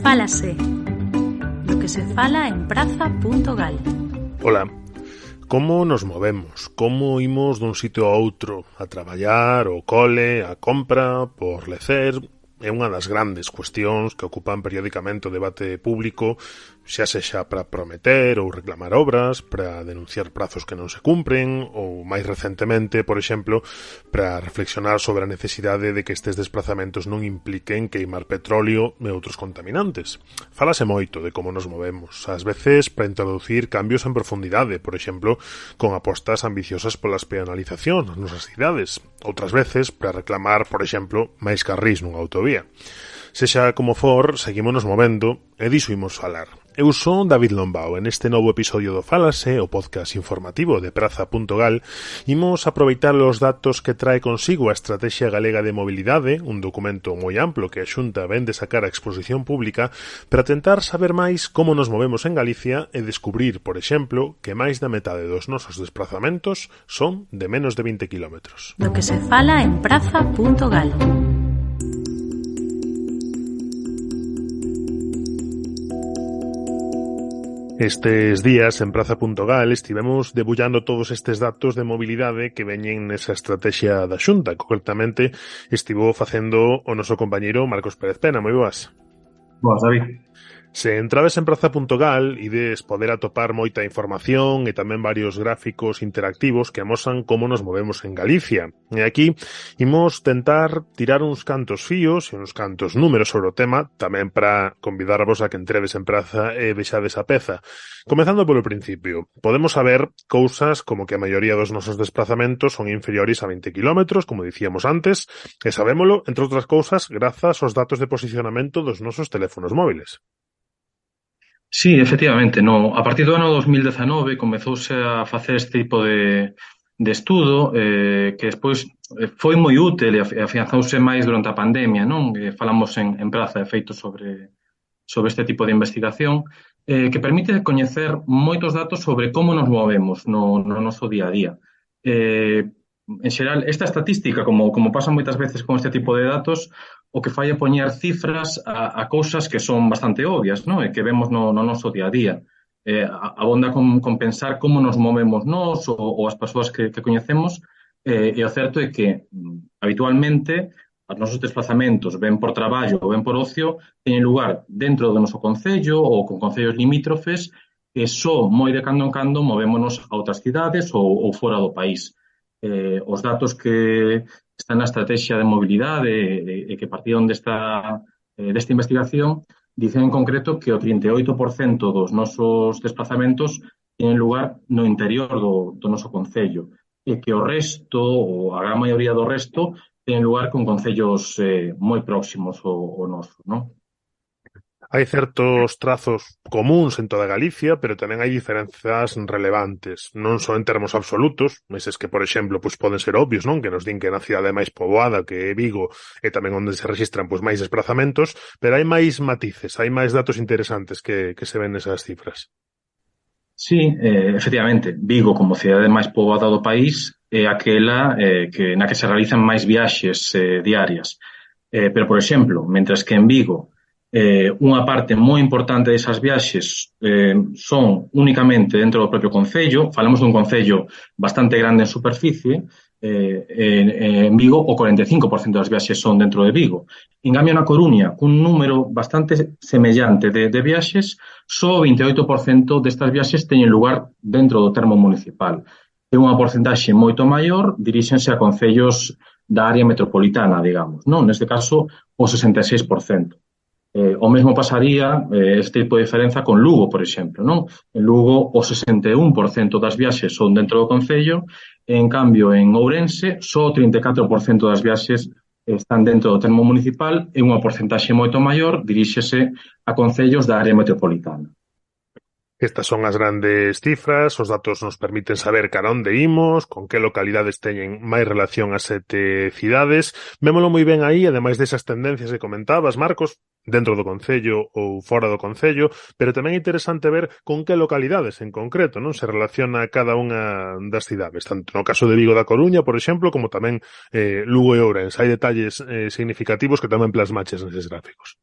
Fálase. Do que se fala en praza.gal. Ola. Como nos movemos? Como imos dun sitio a outro? A traballar, ao cole, a compra, por lecer? É unha das grandes cuestións que ocupan periódicamente o debate público, xa sexa para prometer ou reclamar obras, para denunciar prazos que non se cumpren, ou máis recentemente, por exemplo, para reflexionar sobre a necesidade de que estes desplazamentos non impliquen queimar petróleo e outros contaminantes. Fálase moito de como nos movemos, ás veces para introducir cambios en profundidade, por exemplo, con apostas ambiciosas polas peonalizacións nas nosas cidades, outras veces para reclamar, por exemplo, máis carrís nunha autovía. Sexa como for, seguímonos movendo e diso imos falar. Eu son David Lombao, en este novo episodio do Fálase, o podcast informativo de praza.gal, imos aproveitar os datos que trae consigo a Estrategia Galega de Mobilidade, un documento moi amplo que a Xunta ven de sacar a exposición pública, para tentar saber máis como nos movemos en Galicia e descubrir, por exemplo, que máis da metade dos nosos desplazamentos son de menos de 20 kilómetros. Do que se fala en praza.gal. Estes días en praza.gal estivemos debullando todos estes datos de mobilidade que veñen nesa estrategia da Xunta. Concretamente estivo facendo o noso compañeiro Marcos Pérez Pena. Moi boas. Boas, David. Se entrades en praza.gal ides poder atopar moita información e tamén varios gráficos interactivos que amosan como nos movemos en Galicia. E aquí imos tentar tirar uns cantos fíos e uns cantos números sobre o tema, tamén para convidarvos a que entredes en praza e vexades a peza. Comezando polo principio, podemos saber cousas como que a maioría dos nosos desplazamentos son inferiores a 20 km, como dicíamos antes, e sabémolo, entre outras cousas, grazas aos datos de posicionamento dos nosos teléfonos móviles. Sí, efectivamente, a partir do ano 2019 comezouse a facer este tipo de estudo que despois foi moi útil e afianzouse máis durante a pandemia, non? Falamos en praza de feito sobre este tipo de investigación que permite coñecer moitos datos sobre como nos movemos no noso día a día. En xeral, esta estadística, como pasa moitas veces con este tipo de datos, o que fai é poñer cifras a cousas que son bastante obvias, non? E que vemos no noso día a día. Abonda con pensar como nos movemos nós ou as persoas que coñecemos, e o certo é que habitualmente os nosos desplazamentos, ben por traballo ou ben por ocio, teñen lugar dentro do noso concello ou con concellos limítrofes e só moi de cando en cando movémonos a outras cidades ou fora do país. Os datos que están na estrategia de mobilidade e que partiron desta investigación dicen en concreto que o 38% dos nosos desplazamentos teñen lugar no interior do noso concello e que o resto, ou a gran maioría do resto, teñen lugar con concellos moi próximos ao noso, non? Hai certos trazos comuns en toda Galicia, pero tamén hai diferenzas relevantes, non só en termos absolutos, meses que, por exemplo, poden ser obvios, non? Que nos din que na cidade máis poboada, que é Vigo, e tamén onde se registran máis desplazamentos, pero hai máis matices, hai máis datos interesantes que se ven nesas cifras. Sí, efectivamente, Vigo, como cidade máis poboada do país, é aquela na que se realizan máis viaxes diarias. Pero, por exemplo, mentres que en Vigo unha parte moi importante desas viaxes son únicamente dentro do propio concello, falamos dun concello bastante grande en superficie, en Vigo o 45% das viaxes son dentro de Vigo. En cambio, na Coruña, cun número bastante semellante de viaxes, só o 28% destas viaxes teñen lugar dentro do termo municipal. É unha porcentaxe moito maior, diríxense a concellos da área metropolitana, digamos, non? Neste caso, o 66%. O mesmo pasaría este tipo de diferenza con Lugo, por exemplo, non? En Lugo o 61% das viaxes son dentro do concello e, en cambio, en Ourense só o 34% das viaxes están dentro do termo municipal e unha porcentaxe moito maior diríxese a concellos da área metropolitana. Estas son as grandes cifras, os datos nos permiten saber cara onde imos, con que localidades teñen máis relación a 7 cidades. Vémolo moi ben aí, ademais desas tendencias que comentabas, Marcos, dentro do concello ou fora do concello, pero tamén é interesante ver con que localidades en concreto, non se relaciona cada unha das cidades, tanto no caso de Vigo da Coruña, por exemplo, como tamén Lugo e Ourense. Hai detalles significativos que tamén plasmaches neses gráficos.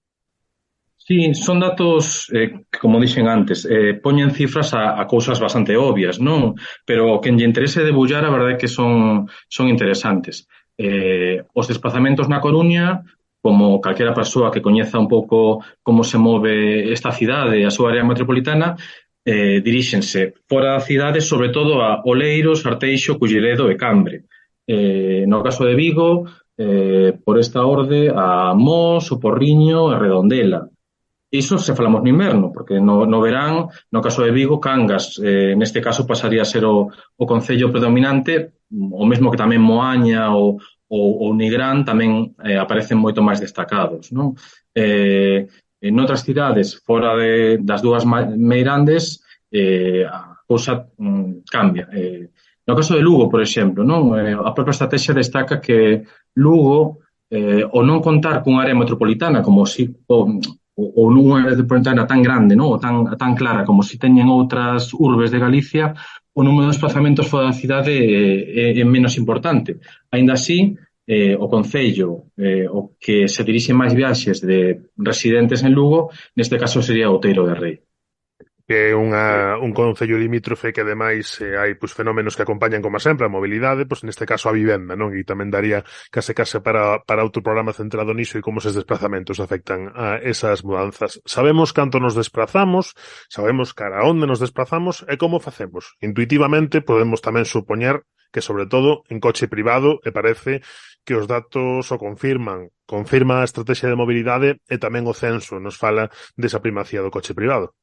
Sí, son datos que, como dixen antes, poñen cifras a cousas bastante obvias, non? Pero quen lle interese debullar, a verdade é que son interesantes. Os desplazamentos na Coruña, como calquera persoa que coñeza un pouco como se move esta cidade e a súa área metropolitana, diríxense fora da cidade, sobre todo a Oleiros, Arteixo, Culleredo e Cambre. No caso de Vigo, por esta orde, a Mos, o Porriño e Redondela. Iso se falamos no inverno, porque no verán, no caso de Vigo, Cangas, neste caso pasaría a ser o concello predominante, o mesmo que tamén Moaña ou Nigrán tamén aparecen moito máis destacados, non? En outras cidades, fora das dúas meirandes, a cousa cambia. No caso de Lugo, por exemplo, non? A propia estrategia destaca que Lugo, o non contar cunha área metropolitana, como si ou nunha área metropolitana tan grande, non? Ou tan clara como se teñen outras urbes de Galicia, o número de desplazamentos fora da cidade é menos importante. Aínda así, o Concello, o que se dirixe máis viaxes de residentes en Lugo, neste caso sería Outeiro de Rei. Que é un concello limítrofe que ademais hai fenómenos que acompañan como sempre a mobilidade, neste caso a vivenda, non? E tamén daría case para outro programa centrado niso e como eses desplazamentos afectan a esas mudanzas. Sabemos canto nos desplazamos, sabemos cara a onde nos desplazamos e como facemos. Intuitivamente podemos tamén supoñer que sobre todo en coche privado, e parece que os datos o confirma a estrategia de mobilidade e tamén o censo nos fala desa primacía do coche privado.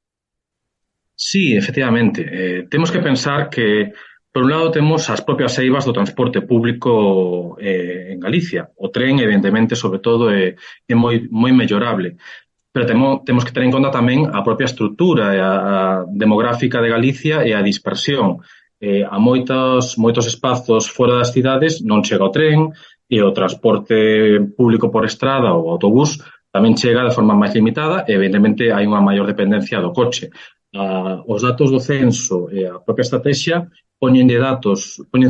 Sí, efectivamente. Temos que pensar que, por un lado, temos as propias eivas do transporte público en Galicia. O tren, evidentemente, sobre todo, é moi mellorable. Pero temos que ter en conta tamén a propia estrutura e a demográfica de Galicia e a dispersión. A moitos espazos fora das cidades non chega o tren e o transporte público por estrada ou autobús tamén chega de forma máis limitada e, evidentemente, hai unha maior dependencia do coche. Os datos do censo e a propia estrategia poñen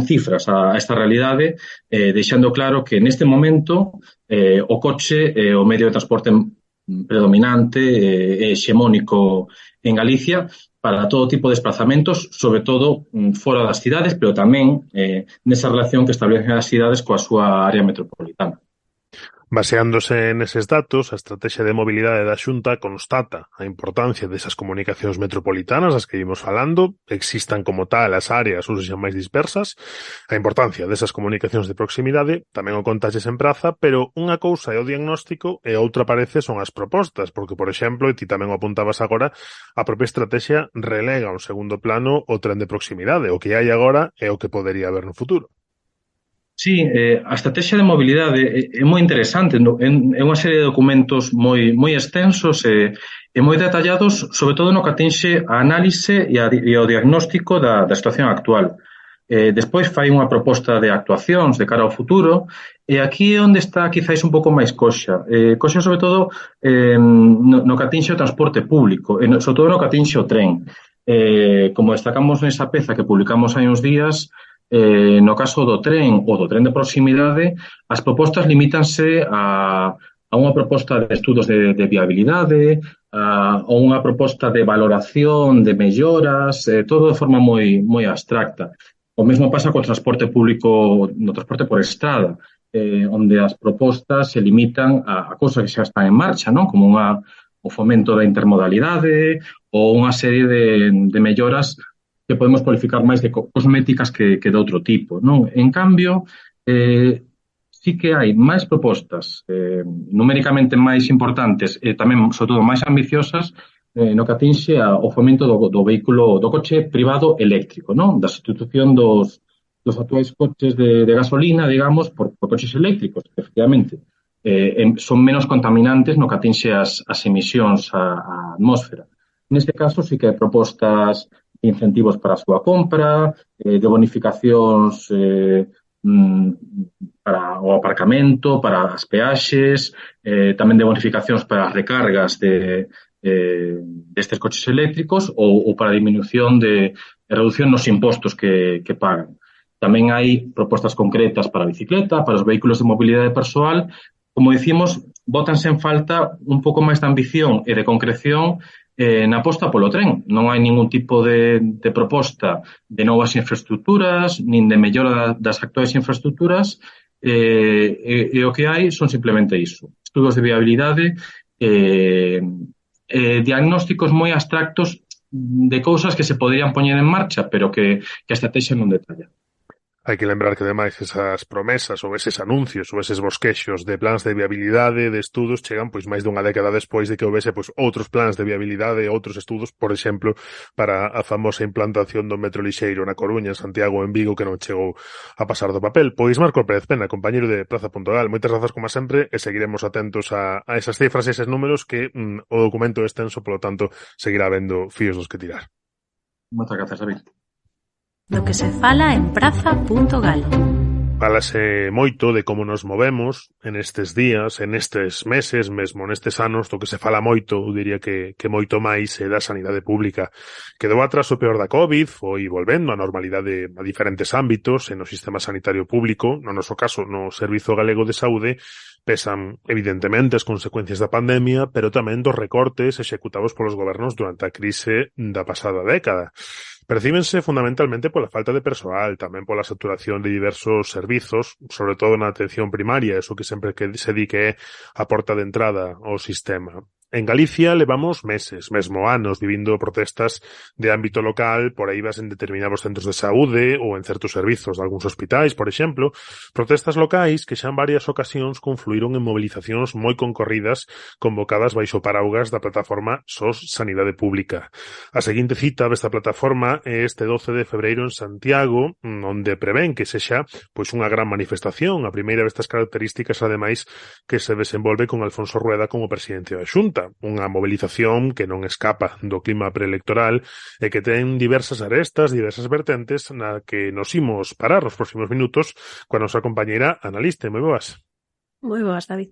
cifras a esta realidade, deixando claro que neste momento o coche é o medio de transporte predominante e hexemónico en Galicia para todo tipo de desplazamentos, sobre todo fora das cidades, pero tamén nesa relación que establecen as cidades coa súa área metropolitana. Baseándose neses datos, a estrategia de mobilidade da Xunta constata a importancia desas comunicacións metropolitanas das que vimos falando, existan como tal as áreas ou sexan máis dispersas, a importancia desas comunicacións de proximidade, tamén o contaxes en praza, pero unha cousa é o diagnóstico e outra parece son as propostas, porque, por exemplo, e ti tamén o apuntabas agora, a propia estrategia relega un segundo plano o tren de proximidade, o que hai agora é o que podería haber no futuro. Sí, a estrategia de mobilidade é moi interesante, é unha serie de documentos moi extensos e moi detallados, sobre todo no que atinxe a análise e o diagnóstico da situación actual. Despois fai unha proposta de actuacións de cara ao futuro e aquí é onde está quizáis un pouco máis coxa. Coxa sobre todo no que atinxe o transporte público, e sobre todo no que atinxe o tren. Como destacamos nesa peza que publicamos hai uns días, no caso do tren ou do tren de proximidade, as propostas limítanse a unha proposta de estudos de viabilidade, a unha proposta de valoración, de melloras, todo de forma moi abstracta. O mesmo pasa co transporte público, no transporte por estrada, onde as propostas se limitan a cousas que xa están en marcha, non? Como o fomento da intermodalidade ou unha serie de melloras que podemos cualificar máis de cosméticas que de outro tipo, non? En cambio, sí que hai máis propostas numéricamente máis importantes e tamén, sobre todo, máis ambiciosas no que atinxe ao fomento do vehículo, do coche privado eléctrico, non? Da sustitución dos actuais coches de gasolina, digamos, por coches eléctricos, que, efectivamente, son menos contaminantes no que atinxe as emisións á atmósfera. Neste caso, sí que hai propostas de incentivos para a súa compra, de bonificacións para o aparcamento, para as peaxes, tamén de bonificacións para as recargas destes coches eléctricos ou para a disminución de reducción nos impostos que pagan. Tamén hai propostas concretas para a bicicleta, para os vehículos de mobilidade persoal. Como dicimos, bótanse en falta un pouco máis de ambición e de concreción na aposta polo tren. Non hai ningún tipo de proposta de novas infraestructuras, nin de mellora das actuais infraestructuras, e o que hai son simplemente iso. Estudos de viabilidade, diagnósticos moi abstractos de cousas que se poderían poñer en marcha, pero que a estrategia non detalla. Hai que lembrar que, ademais, esas promesas ou eses anuncios ou eses bosquexos de plans de viabilidade, de estudos, chegan pois máis dunha década despois de que houvese pois outros plans de viabilidade e outros estudos, por exemplo, para a famosa implantación do metro lixeiro na Coruña, en Santiago, en Vigo, que non chegou a pasar do papel. Pois Marco Pérez Pena, compañeiro de Praza.gal, moitas grazas como sempre e seguiremos atentos a esas cifras e eses números que o documento é extenso, polo tanto, seguirá habendo fíos dos que tirar. Moitas grazas, David. Do que se fala en Praza.gal. Fálase moito de como nos movemos en estes días, en estes meses, mesmo nestes anos, do que se fala moito, eu diría que moito máis é da sanidade pública. Quedou atrás o peor da COVID, foi volvendo a normalidade a diferentes ámbitos, e no sistema sanitario público, no noso caso, no Servizo Galego de Saúde, pesan, evidentemente, as consecuencias da pandemia, pero tamén dos recortes executados polos gobernos durante a crise da pasada década. Percíbense fundamentalmente pola falta de persoal, tamén pola saturación de diversos servizos, sobre todo na atención primaria, eso que sempre que se di que é a porta de entrada ao sistema. En Galicia levamos meses, mesmo anos, vivindo protestas de ámbito local por eivas en determinados centros de saúde ou en certos servizos de algúns hospitais, por exemplo, protestas locais que xa en varias ocasións confluíron en movilizacións moi concorridas convocadas baixo paraugas da plataforma SOS Sanidade Pública. A seguinte cita desta plataforma é este 12 de febreiro en Santiago, onde prevén que sexa pois unha gran manifestación, a primeira destas características, ademais, que se desenvolve con Alfonso Rueda como presidente da Xunta. Unha movilización que non escapa do clima preelectoral e que ten diversas arestas, diversas vertentes na que nos imos parar os próximos minutos coa nosa compañeira analista. Moi boas. Moi boas, David.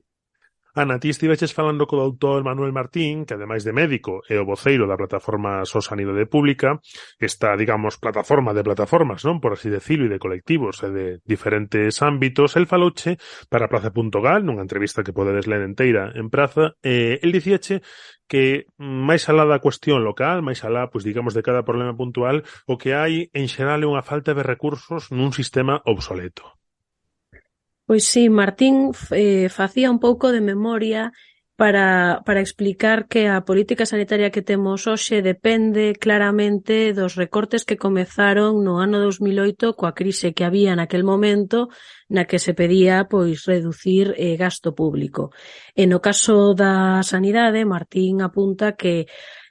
Ana, ti estiveches falando co doutor Manuel Martín, que ademais de médico é o voceiro da plataforma SOS Sanidade Pública, esta, digamos, plataforma de plataformas, non? Por así decirlo, e de colectivos e de diferentes ámbitos. El falouche para Praza.gal, nunha entrevista que podedes ler enteira en Praza, e el dicíache que máis alá da cuestión local, máis alá, pois digamos, de cada problema puntual, o que hai en xeral é unha falta de recursos nun sistema obsoleto. Pois sí, Martín facía un pouco de memoria para explicar que a política sanitaria que temos hoxe depende claramente dos recortes que comezaron no ano 2008 coa crise que había naquel momento na que se pedía pois reducir gasto público. E no caso da sanidade, Martín apunta que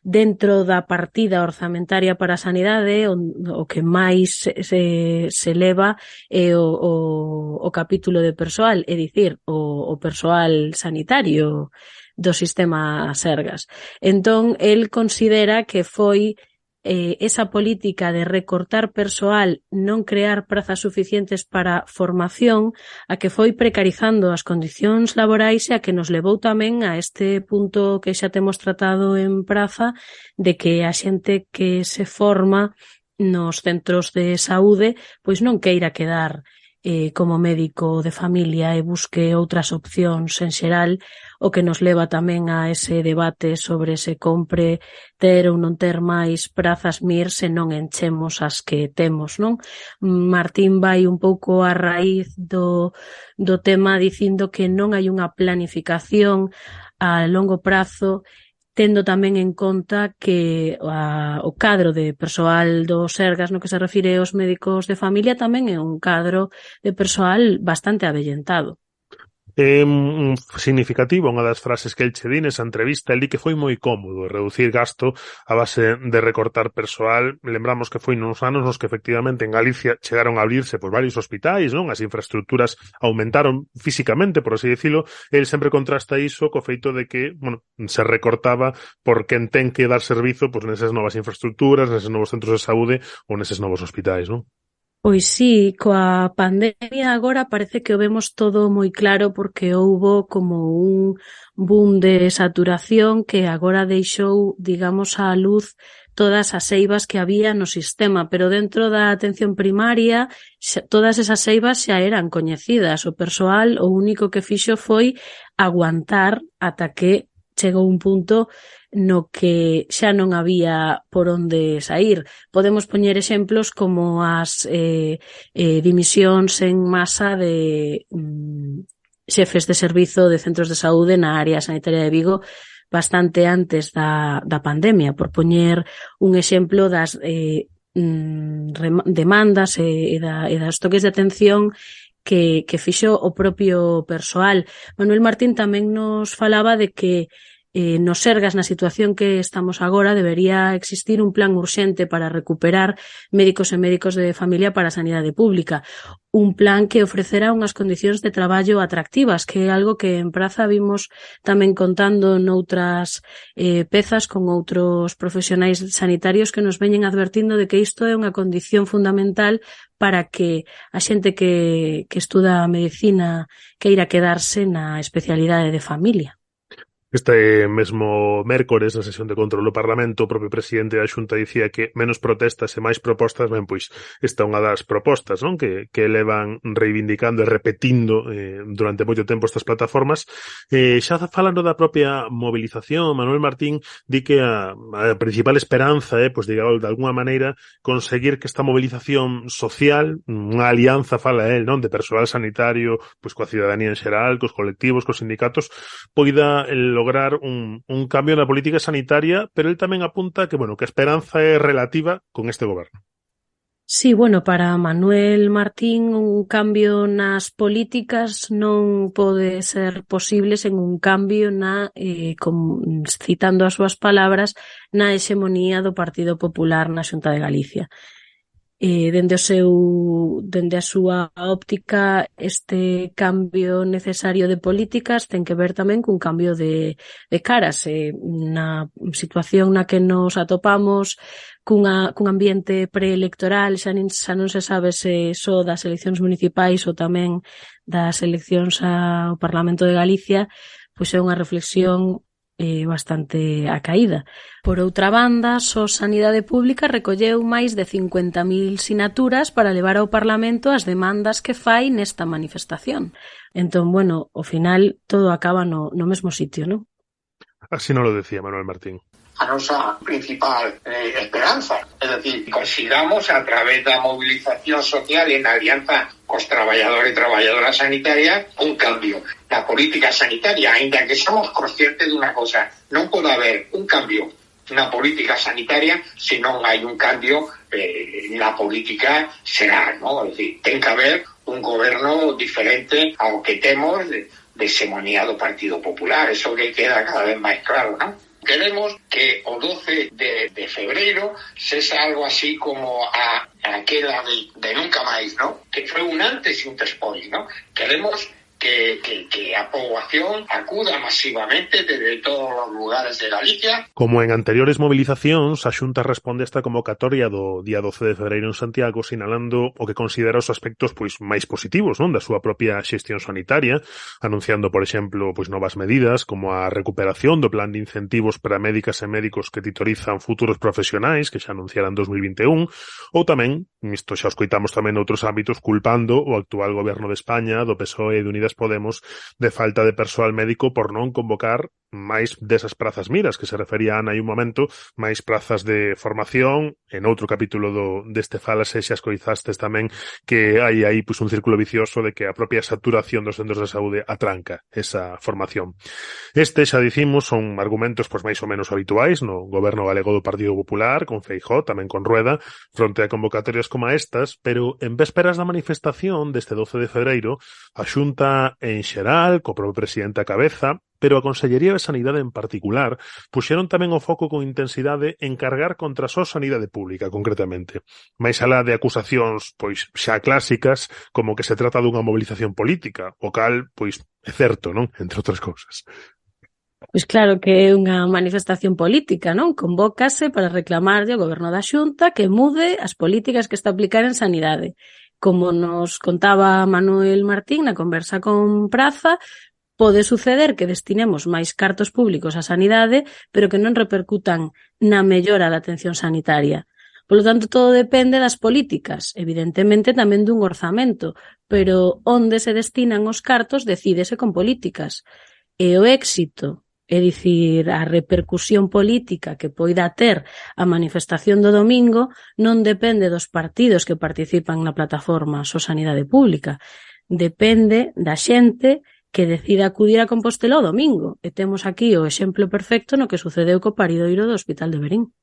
dentro da partida orzamentaria para a sanidade o que máis se leva é o capítulo de persoal, é dicir, o persoal sanitario do sistema Sergas. Entón, el considera que foi esa política de recortar persoal, non crear prazas suficientes para formación, a que foi precarizando as condicións laborais e a que nos levou tamén a este punto que xa temos tratado en Praza, de que a xente que se forma nos centros de saúde pois non queira quedar como médico de familia e busque outras opcións en xeral, o que nos leva tamén a ese debate sobre se compre ter ou non ter máis prazas MIR se non enchemos as que temos, non? Martín vai un pouco a raíz do tema dicindo que non hai unha planificación a longo prazo, tendo tamén en conta que o cadro de persoal do Sergas no que se refire aos médicos de familia tamén é un cadro de persoal bastante avellentado. É significativo unha das frases que el che di nesa entrevista. El di que foi moi cómodo reducir gasto a base de recortar persoal. Lembramos que foi nos anos nos que efectivamente en Galicia chegaron a abrirse por varios hospitais, non? As infraestructuras aumentaron físicamente, por así decirlo. El sempre contrasta iso co feito de que, bueno, se recortaba por quen ten que dar servizo pois nesas novas infraestructuras, neses novos centros de saúde ou neses novos hospitais, non? Pois sí, coa pandemia agora parece que o vemos todo moi claro porque houbo como un boom de saturación que agora deixou, digamos, á luz todas as eivas que había no sistema, pero dentro da atención primaria todas esas eivas xa eran coñecidas. O persoal o único que fixo foi aguantar ata que chegou un punto no que xa non había por onde sair. Podemos poñer exemplos como as dimisións en masa de xefes de servizo de centros de saúde na área sanitaria de Vigo bastante antes da pandemia, por poñer un exemplo das demandas e das toques de atención que fixo o propio persoal. Manuel Martín tamén nos falaba de que nos Sergas, na situación que estamos agora, debería existir un plan urxente para recuperar médicos e médicos de familia para a sanidade pública. Un plan que ofrecera unhas condicións de traballo atractivas, que é algo que en Praza vimos tamén contando noutras pezas con outros profesionais sanitarios que nos veñen advertindo de que isto é unha condición fundamental para que a xente que estuda medicina queira quedarse na especialidade de familia. Este mesmo mércores, na sesión de control do Parlamento, o propio presidente da Xunta dicía que menos protestas e máis propostas, ben, pois, esta é unha das propostas, non? Que levan reivindicando e repetindo durante moito tempo estas plataformas. Xa falando da propia movilización, Manuel Martín di que a principal esperanza é, pois, digamos, de alguna maneira, conseguir que esta movilización social, unha alianza, fala el, non? De persoal sanitario, pois, coa cidadanía en xeral, cos colectivos, cos sindicatos, poida lograr un cambio na política sanitaria, pero él tamén apunta que, bueno, que a esperanza é relativa con este goberno. Sí, bueno, para Manuel Martín un cambio nas políticas non pode ser posible sen un cambio citando as súas palabras, na hexemonía do Partido Popular na Xunta de Galicia. Dende a súa óptica, este cambio necesario de políticas ten que ver tamén cun cambio de caras. Na situación na que nos atopamos cun ambiente preelectoral, xa non se sabe se só das eleccións municipais ou tamén das eleccións ao Parlamento de Galicia, pois é unha reflexión bastante acaída. Por outra banda, só Sanidade Pública recolleu máis de 50.000 sinaturas para levar ao Parlamento as demandas que fai nesta manifestación. Entón, bueno, ao final todo acaba no mesmo sitio, non? Así non lo decía Manuel Martín. A nosa principal esperanza, é dicir, consigamos a través da movilización social en alianza cos traballadores e traballadoras sanitarias un cambio na política sanitaria, aínda que somos conscientes dunha cosa, non pode haber un cambio na política sanitaria se non hai un cambio na política xeral, non? É dicir, ten que haber un goberno diferente ao que temos de hexemonía do Partido Popular, eso que queda cada vez máis claro, non? Queremos que o 12 de febreiro sexa algo así como aquela de nunca máis, ¿no? Que foi un antes e un despois, ¿no? Queremos que a poboación acuda masivamente desde todos os lugares de Galicia. Como en anteriores movilizacións, a Xunta responde a esta convocatoria do día 12 de febreiro en Santiago sinalando o que considera os aspectos pois máis positivos, non, da súa propia xestión sanitaria, anunciando, por exemplo, pois novas medidas como a recuperación do plan de incentivos para médicas e médicos que titorizan futuros profesionais, que xa anunciaran 2021, ou tamén, isto xa os coitamos tamén noutros ámbitos, culpando o actual goberno de España, do PSOE e de Unidas Podemos de falta de persoal médico por non convocar máis desas prazas miras, que se refería Ana hai un momento, máis prazas de formación. En outro capítulo deste falase xa escoizastes tamén que hai aí pois un círculo vicioso de que a propia saturación dos centros de saúde atranca esa formación. Xa dicimos, son argumentos pois máis ou menos habituais no goberno galego do Partido Popular, con Feijóo, tamén con Rueda, fronte a convocatorias como estas, pero en vésperas da manifestación deste 12 de febreiro, a Xunta en xeral, co propio presidente a cabeza, pero a Consellería de Sanidade en particular, puxeron tamén o foco con intensidade en cargar contra só sanidade pública, concretamente. Mais alá de acusacións, pois, xa clásicas, como que se trata dunha movilización política, o cal, pois, é certo, non? Entre outras cousas. Pois claro que é unha manifestación política, non? Convócase para reclamarlle ao goberno da Xunta que mude as políticas que está a aplicar en sanidade. Como nos contaba Manuel Martín na conversa con Praza, Pode suceder que destinemos máis cartos públicos á sanidade, pero que non repercutan na mellora da atención sanitaria. Polo tanto, todo depende das políticas, evidentemente tamén dun orzamento, pero onde se destinan os cartos decídese con políticas. E o éxito, é dicir, a repercusión política que poida ter a manifestación do domingo non depende dos partidos que participan na plataforma So Sanidade Pública, depende da xente que decide acudir a Compostela o domingo. E temos aquí o exemplo perfecto no que sucedeu co paridoiro do Hospital de Verín.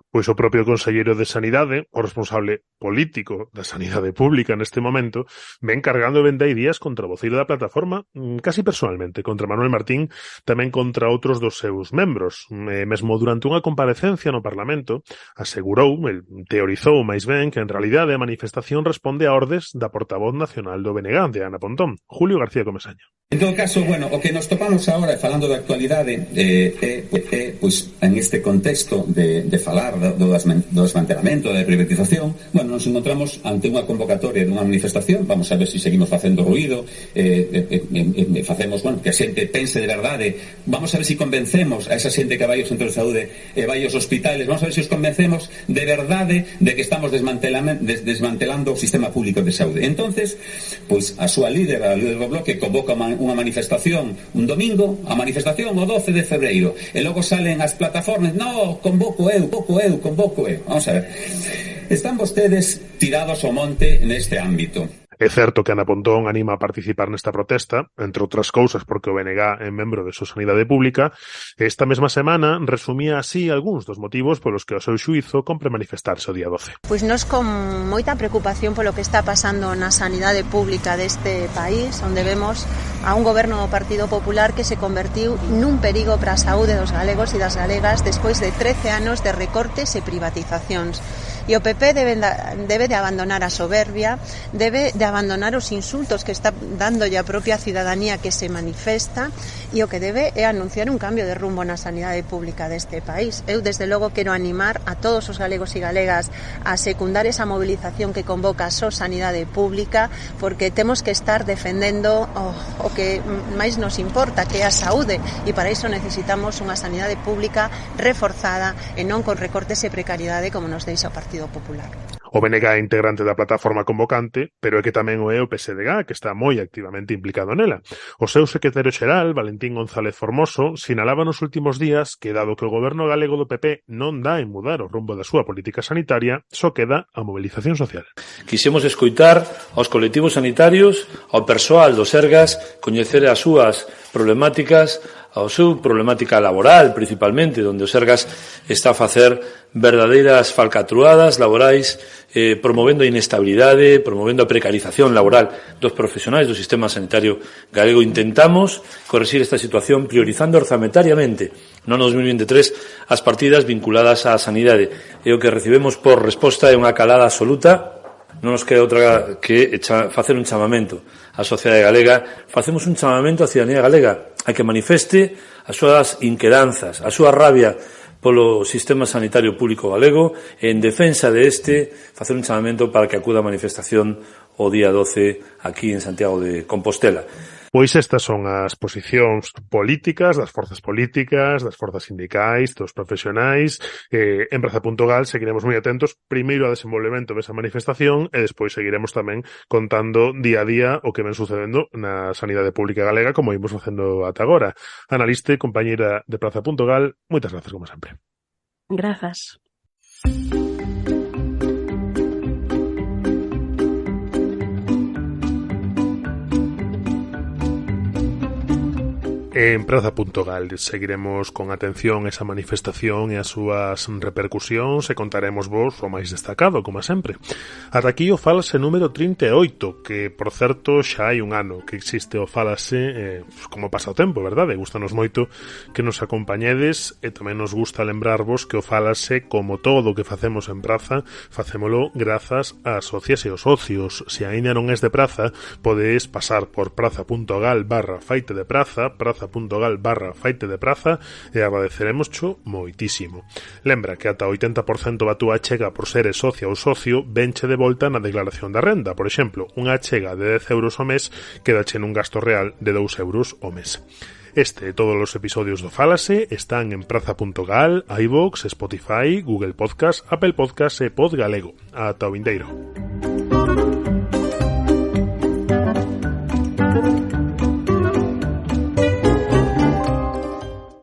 Pois o propio conselleiro de Sanidade, o responsable político da Sanidade Pública neste momento, ven cargando vendai días contra o voceiro da plataforma, casi personalmente, contra Manuel Martín, tamén contra outros dos seus membros. Mesmo durante unha comparecencia no Parlamento, asegurou, teorizou máis ben, que en realidade a manifestación responde a ordes da portavoz nacional do BNG, de Ana Pontón, Julio García Comesaña. En todo caso, bueno, o que nos topamos agora, falando da actualidade, pois, en este contexto de falar do desmantelamento, da privatización, bueno, nos encontramos ante unha convocatoria dunha manifestación, vamos a ver se seguimos facendo ruído, facemos, bueno, que a xente pense de verdade, vamos a ver se convencemos a esa xente que vai aos centros de saúde e vai aos hospitales, vamos a ver se os convencemos de verdade de que estamos desmantelando o sistema público de saúde. Entonces, pois, a súa líder, a líder do bloque, convoca unha manifestación un domingo, a manifestación o 12 de febreiro, e logo salen as plataformas, no, convoco eu. Vamos a ver. Están vostedes tirados ao monte neste ámbito. É certo que Ana Pontón anima a participar nesta protesta, entre outras cousas porque o BNG é membro de So Sanidade Pública. Esta mesma semana resumía así algúns dos motivos polos que ao seu xuízo compre manifestarse o día 12. Pois nós con moita preocupación polo que está pasando na sanidade pública deste país, onde vemos a un goberno do Partido Popular que se convertiu nun perigo para a saúde dos galegos e das galegas despois de 13 anos de recortes e privatizacións. E o PP debe de abandonar a soberbia, debe de abandonar os insultos que está dándolle a propia cidadanía que se manifesta, e o que debe é anunciar un cambio de rumbo na sanidade pública deste país. Eu, desde logo, quero animar a todos os galegos e galegas a secundar esa movilización que convoca a So Sanidade Pública, porque temos que estar defendendo o que máis nos importa, que é a saúde, e para iso necesitamos unha sanidade pública reforzada e non con recortes e precariedade como nos deixa o Partido Popular. O BNG é integrante da plataforma convocante, pero é que tamén o é o PSDG, que está moi activamente implicado nela. O seu secretario xeral, Valentín González Formoso, sinalaba nos últimos días que, dado que o goberno galego do PP non dá en mudar o rumbo da súa política sanitaria, só queda a mobilización social. Quixemos escoitar aos colectivos sanitarios, ao persoal do Sergas, coñecer as súas problemáticas, a súa problemática laboral, principalmente, onde o Sergas está a facer verdadeiras falcatruadas laborais, promovendo a inestabilidade, promovendo a precarización laboral dos profesionais do sistema sanitario galego. Intentamos corregir esta situación priorizando orzamentariamente no 2023 as partidas vinculadas á sanidade. E o que recibemos por resposta é unha calada absoluta. Non nos queda outra que facer un chamamento á sociedade galega. Facemos un chamamento á cidadanía galega a que manifeste as súas inquedanzas, a súa rabia polo sistema sanitario público galego, e en defensa deste facer un chamamento para que acuda a manifestación o día 12 aquí en Santiago de Compostela. Pois estas son as posicións políticas, das forzas políticas, das forzas sindicais, dos profesionais. En Praza.gal seguiremos moi atentos, primeiro ao desenvolvemento desa manifestación e despois seguiremos tamén contando día a día o que ven sucedendo na sanidade pública galega, como imos facendo ata agora. Analista e compañeira de Praza.gal, moitas grazas como sempre. Grazas. En Praza.gal seguiremos con atención esa manifestación e as súas repercusións e contaremos vos o máis destacado, como sempre. Ata aquí o Fálase número 38, que, por certo, xa hai un ano que existe o Fálase, como pasa o tempo, verdade? Gústanos moito que nos acompañedes e tamén nos gusta lembrarvos que o Fálase, como todo o que facemos en Praza, facémolo grazas ás socias e aos socios. Se aínda non és de Praza, podes pasar por praza.gal/feite de Praza, praza praza.gal/faite de praza e agradeceremoscho moitísimo. Lembra que ata 80% da túa achega por seres socia ou socio venche de volta na declaración da renda. Por exemplo, unha achega de 10 euros ao mes quedache nun gasto real de 2 euros ao mes. Este e todos os episodios do Fálase están en praza.gal, iVoox, Spotify, Google Podcast, Apple Podcast e Podgalego. Ata o vindeiro.